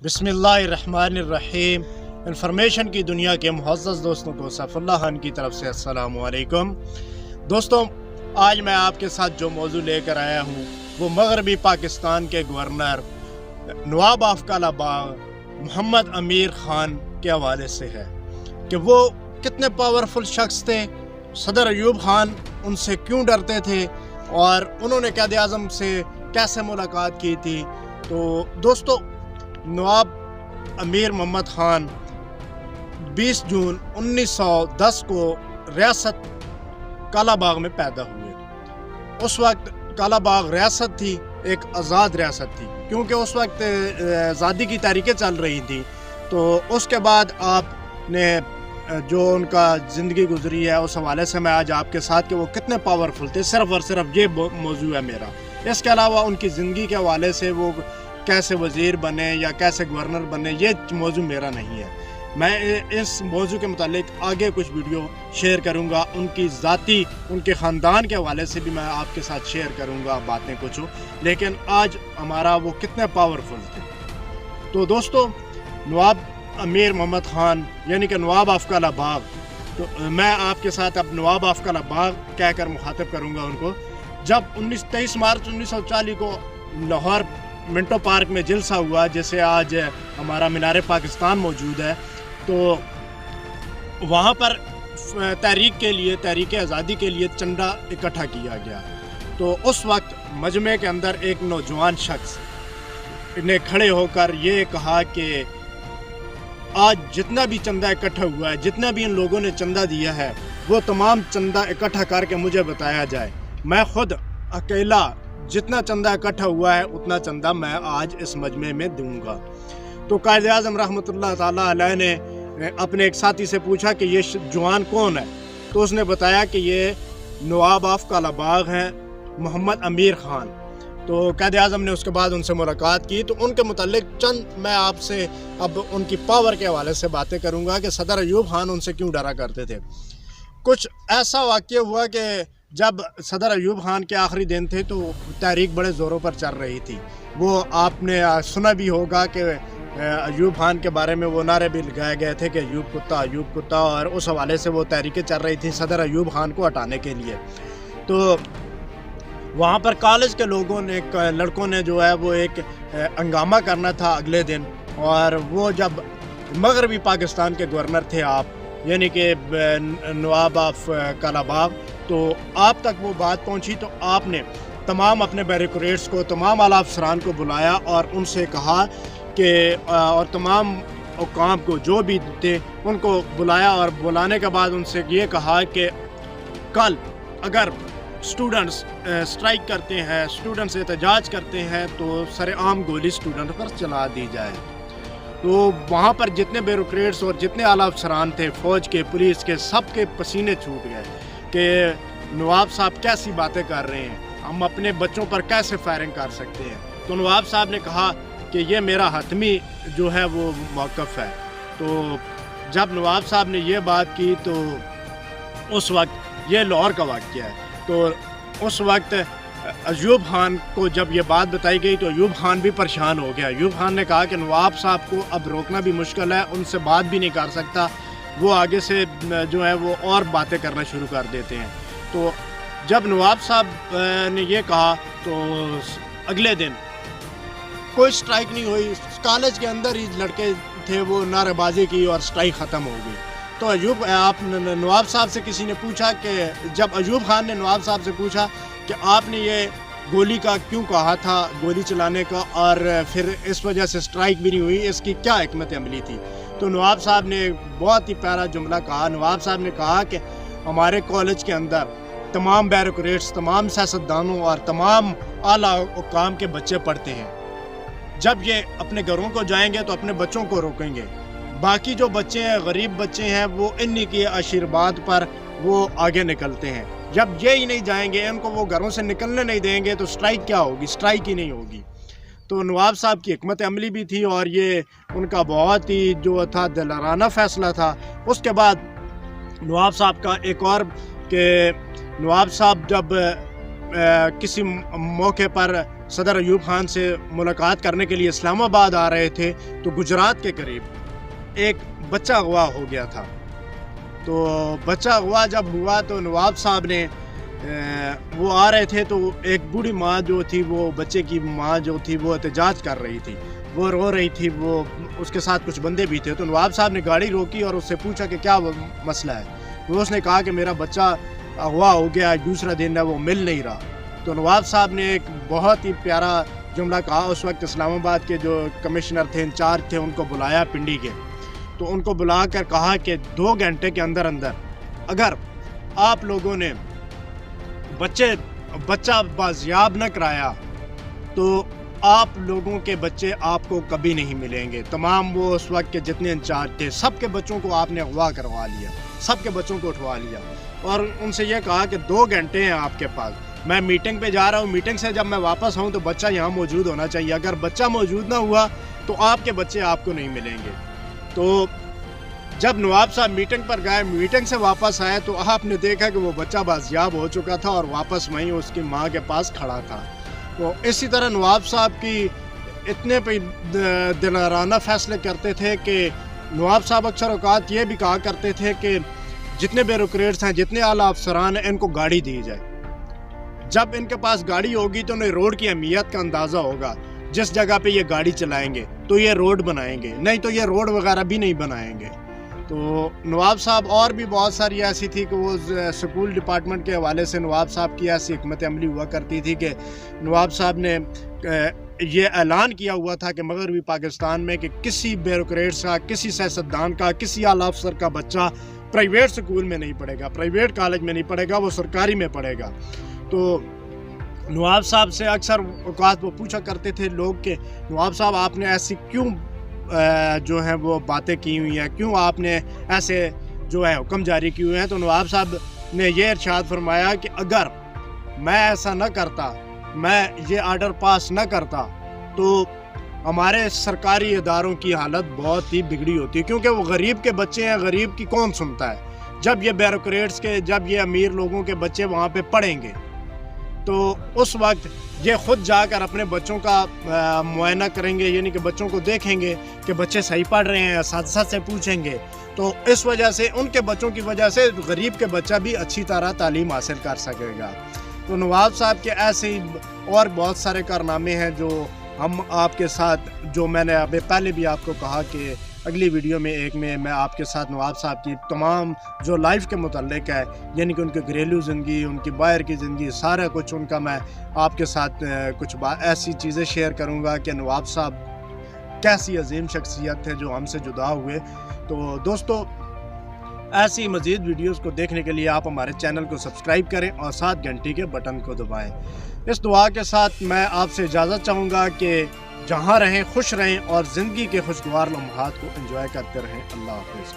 बिस्मिल्लाहिर्रहमानिर्रहीम। इंफॉर्मेशन की दुनिया के मुअज़्ज़ज़ दोस्तों को सैफुल्लाह खान की तरफ से अस्सलामु अलैकुम। दोस्तों, आज मैं आपके साथ जो मौजू लेकर आया हूँ वो मगरबी पाकिस्तान के गवर्नर नवाब ऑफ कालाबाग मोहम्मद अमीर ख़ान के हवाले से है कि वो कितने पावरफुल शख्स थे, सदर अयूब ख़ान उनसे क्यों डरते थे और उन्होंने क़ायद आज़म से कैसे मुलाकात की थी। तो दोस्तों, नवाब अमीर मोहम्मद ख़ान 20 जून 1910 को रियासत कालाबाग में पैदा हुए। उस वक्त कालाबाग रियासत थी, एक आज़ाद रियासत थी, क्योंकि उस वक्त आज़ादी की तारीखें चल रही थी। तो उसके बाद आपने जो उनका ज़िंदगी गुजरी है उस हवाले से मैं आज आपके साथ कि वो कितने पावरफुल थे, सिर्फ़ और सिर्फ ये मौजू है मेरा। इसके अलावा उनकी ज़िंदगी के हवाले से वो कैसे वज़ीर बने या कैसे गवर्नर बने, ये मौजू मेरा नहीं है। मैं इस मौजू के मुतालिक आगे कुछ वीडियो शेयर करूंगा, उनकी ज़ाती उनके ख़ानदान के हवाले से भी मैं आपके साथ शेयर करूंगा बातें कुछ। लेकिन आज हमारा वो कितने पावरफुल थे। तो दोस्तों, नवाब अमीर मोहम्मद ख़ान यानी कि नवाब ऑफ कालाबाग, तो मैं आपके साथ अब नवाब ऑफ कालाबाग कहकर मुखातिब करूँगा उनको। जब 23 मार्च 1940 को लाहौर मिंटो पार्क में जलसा हुआ, जैसे आज हमारा मीनार पाकिस्तान मौजूद है, तो वहाँ पर तहरीक आज़ादी के लिए चंदा इकट्ठा किया गया। तो उस वक्त मजमे के अंदर एक नौजवान शख्स ने खड़े होकर ये कहा कि आज जितना भी चंदा इकट्ठा हुआ है, जितना भी इन लोगों ने चंदा दिया है, वो तमाम चंदा इकट्ठा करके मुझे बताया जाए। मैं खुद अकेला जितना चंदा इकट्ठा हुआ है उतना चंदा मैं आज इस मजमे में दूंगा। तो कायद आज़म रहमतुल्लाह ताला अलैह ने अपने एक साथी से पूछा कि ये जवान कौन है, तो उसने बताया कि ये नवाब ऑफ कालाबाग हैं, मोहम्मद अमीर ख़ान। तो कायद आज़म ने उसके बाद उनसे मुलाकात की। तो उनके मुतालिक चंद मैं आपसे अब उनकी पावर के हवाले से बातें करूँगा कि सदर अयूब ख़ान उनसे क्यों डरा करते थे। कुछ ऐसा वाक़या हुआ कि जब सदर अयूब ख़ान के आखिरी दिन थे तो तहरीक बड़े ज़ोरों पर चल रही थी। वो आपने सुना भी होगा कि अयूब ख़ान के बारे में वो नारे भी लगाए गए थे कि अयूब कुत्ता, और उस हवाले से वो तहरीकें चल रही थी सदर अयूब ख़ान को हटाने के लिए। तो वहाँ पर कॉलेज के लोगों ने, लड़कों ने जो है वो एक हंगामा करना था अगले दिन। और वो जब मगरबी पाकिस्तान के गवर्नर थे आप, यानी कि नवाब ऑफ कालाबाग, तो आप तक वो बात पहुंची। तो आपने तमाम अपने बैरिक्रेट्स को, तमाम आला अफसरान को बुलाया और उनसे कहा कि और तमाम हुकाम को जो भी थे उनको बुलाया, और बुलाने के बाद उनसे ये कहा कि कल अगर स्टूडेंट्स स्ट्राइक करते हैं, स्टूडेंट्स एहतजाज करते हैं, तो सरेआम गोली स्टूडेंट पर चला दी जाए। तो वहाँ पर जितने ब्यूरोक्रेट्स और जितने आला अफसरान थे, फ़ौज के, पुलिस के, सब के पसीने छूट गए कि नवाब साहब कैसी बातें कर रहे हैं, हम अपने बच्चों पर कैसे फायरिंग कर सकते हैं। तो नवाब साहब ने कहा कि ये मेरा हतमी जो है वो मौक़िफ़ है। तो जब नवाब साहब ने ये बात की तो उस वक्त ये लाहौर का वाक़या है। तो उस वक्त अयूब ख़ान को जब ये बात बताई गई तो अयूब ख़ान भी परेशान हो गया। अयूब ख़ान ने कहा कि नवाब साहब को अब रोकना भी मुश्किल है, उनसे बात भी नहीं कर सकता, वो आगे से जो है वो और बातें करना शुरू कर देते हैं। तो जब नवाब साहब ने ये कहा तो अगले दिन कोई स्ट्राइक नहीं हुई। कॉलेज के अंदर ही लड़के थे, वो नारेबाजी की और स्ट्राइक ख़त्म हो गई। तो नवाब साहब से किसी ने पूछा कि जब अयूब ख़ान ने नवाब साहब से पूछा कि आपने ये गोली का क्यों कहा था, गोली चलाने का, और फिर इस वजह से स्ट्राइक भी नहीं हुई, इसकी क्या हिकमत अमली थी। तो नवाब साहब ने बहुत ही प्यारा जुमला कहा। नवाब साहब ने कहा कि हमारे कॉलेज के अंदर तमाम बैरिक्रेट्स, तमाम सियासतदानों और तमाम आला हुकाम के बच्चे पढ़ते हैं। जब ये अपने घरों को जाएंगे तो अपने बच्चों को रोकेंगे, बाकी जो बच्चे हैं, गरीब बच्चे हैं, वो इन्हीं के आशीर्वाद पर वो आगे निकलते हैं। जब ये ही नहीं जाएंगे, इनको वो घरों से निकलने नहीं देंगे, तो स्ट्राइक क्या होगी, स्ट्राइक ही नहीं होगी। तो नवाब साहब की हिकमत अमली भी थी और ये उनका बहुत ही जो था दिलाराना फ़ैसला था। उसके बाद नवाब साहब का एक और कि नवाब साहब जब किसी मौके पर صدر ایوب خان سے ملاقات کرنے کے لیے اسلام آباد آ رہے تھے تو گجرات کے قریب ایک بچہ اغوا ہو گیا تھا۔ تو بچہ اغوا جب ہوا تو نواب صاحب نے وہ آ رہے تھے تو ایک بوڑھی ماں جو تھی، وہ بچے کی ماں جو تھی وہ احتجاج کر رہی تھی، وہ رو رہی تھی، وہ اس کے ساتھ کچھ بندے بھی تھے۔ تو نواب صاحب نے گاڑی روکی اور اس سے پوچھا کہ کیا مسئلہ ہے۔ وہ اس نے کہا کہ میرا بچہ اغوا ہو گیا، دوسرا دن ہے، وہ مل نہیں رہا۔ تو نواب صاحب نے ایک بہت ہی پیارا جملہ کہا۔ اس وقت اسلام آباد کے جو کمشنر تھے، انچارج تھے، ان کو بلایا پنڈی کے، تو ان کو بلا کر کہا کہ 2 گھنٹے کے اندر اگر آپ لوگوں نے بچہ بازیاب نہ کرایا تو آپ لوگوں کے بچے آپ کو کبھی نہیں ملیں گے۔ تمام وہ اس وقت کے جتنے انچارج تھے، سب کے بچوں کو آپ نے اغوا کروا لیا، سب کے بچوں کو اٹھوا لیا، اور ان سے یہ کہا کہ 2 گھنٹے ہیں آپ کے پاس، میں میٹنگ پہ جا رہا ہوں، میٹنگ سے جب میں واپس آؤں تو بچہ یہاں موجود ہونا چاہیے، اگر بچہ موجود نہ ہوا تو آپ کے بچے آپ کو نہیں ملیں گے۔ تو جب نواب صاحب میٹنگ پر گئے، میٹنگ سے واپس آئے تو آپ نے دیکھا کہ وہ بچہ بازیاب ہو چکا تھا اور واپس وہیں اس کی ماں کے پاس کھڑا تھا۔ تو اسی طرح نواب صاحب کی اتنے پہ دلارانہ فیصلے کرتے تھے کہ نواب صاحب اکثر اوقات یہ بھی کہا کرتے تھے کہ جتنے بیوروکریٹس ہیں، جتنے اعلیٰ افسران ہیں، ان کو گاڑی دی جائے۔ جب ان کے پاس گاڑی ہوگی تو انہیں روڈ کی اہمیت کا اندازہ ہوگا، جس جگہ پہ یہ گاڑی چلائیں گے تو یہ روڈ بنائیں گے، نہیں تو یہ روڈ وغیرہ بھی نہیں بنائیں گے۔ تو نواب صاحب اور بھی بہت ساری ایسی تھی کہ وہ سکول ڈپارٹمنٹ کے حوالے سے نواب صاحب کی ایسی حکمت عملی ہوا کرتی تھی کہ نواب صاحب نے یہ اعلان کیا ہوا تھا کہ مغربی پاکستان میں کہ کسی بیوروکریٹس کا، کسی سیاستدان کا، کسی اعلیٰ افسر کا بچہ پرائیویٹ سکول میں نہیں پڑھے گا، پرائیویٹ کالج میں نہیں پڑھے گا، وہ سرکاری میں پڑھے گا۔ تو نواب صاحب سے اکثر اوقات وہ پوچھا کرتے تھے لوگ کہ نواب صاحب آپ نے ایسی کیوں جو ہیں وہ باتیں کی ہوئی ہیں، کیوں آپ نے ایسے جو ہے حکم جاری کیے ہوئے ہیں؟ تو نواب صاحب نے یہ ارشاد فرمایا کہ اگر میں ایسا نہ کرتا، میں یہ آرڈر پاس نہ کرتا تو ہمارے سرکاری اداروں کی حالت بہت ہی بگڑی ہوتی ہے، کیونکہ وہ غریب کے بچے ہیں، غریب کی کون سنتا ہے؟ جب یہ بیوروکریٹس کے، جب یہ امیر لوگوں کے بچے وہاں پہ پڑھیں گے تو اس وقت یہ خود جا کر اپنے بچوں کا معائنہ کریں گے، یعنی کہ بچوں کو دیکھیں گے کہ بچے صحیح پڑھ رہے ہیں، اساتذہ سے پوچھیں گے، تو اس وجہ سے ان کے بچوں کی وجہ سے غریب کے بچہ بھی اچھی طرح تعلیم حاصل کر سکے گا۔ تو نواب صاحب کے ایسے ہی اور بہت سارے کارنامے ہیں جو ہم آپ کے ساتھ، جو میں نے ابھی پہلے بھی آپ کو کہا کہ اگلی ویڈیو میں ایک میں آپ کے ساتھ نواب صاحب کی تمام جو لائف کے متعلق ہے، یعنی کہ ان کی گھریلو زندگی، ان کی باہر کی زندگی، سارا کچھ ان کا میں آپ کے ساتھ کچھ ایسی چیزیں شیئر کروں گا کہ نواب صاحب کیسی عظیم شخصیت ہے جو ہم سے جدا ہوئے۔ تو دوستو، ایسی مزید ویڈیوز کو دیکھنے کے لیے آپ ہمارے چینل کو سبسکرائب کریں اور 7 گھنٹی کے بٹن کو دبائیں۔ اس دعا کے ساتھ میں آپ سے اجازت چاہوں گا کہ جہاں رہیں خوش رہیں اور زندگی کے خوشگوار لمحات کو انجوائے کرتے رہیں۔ اللہ حافظ۔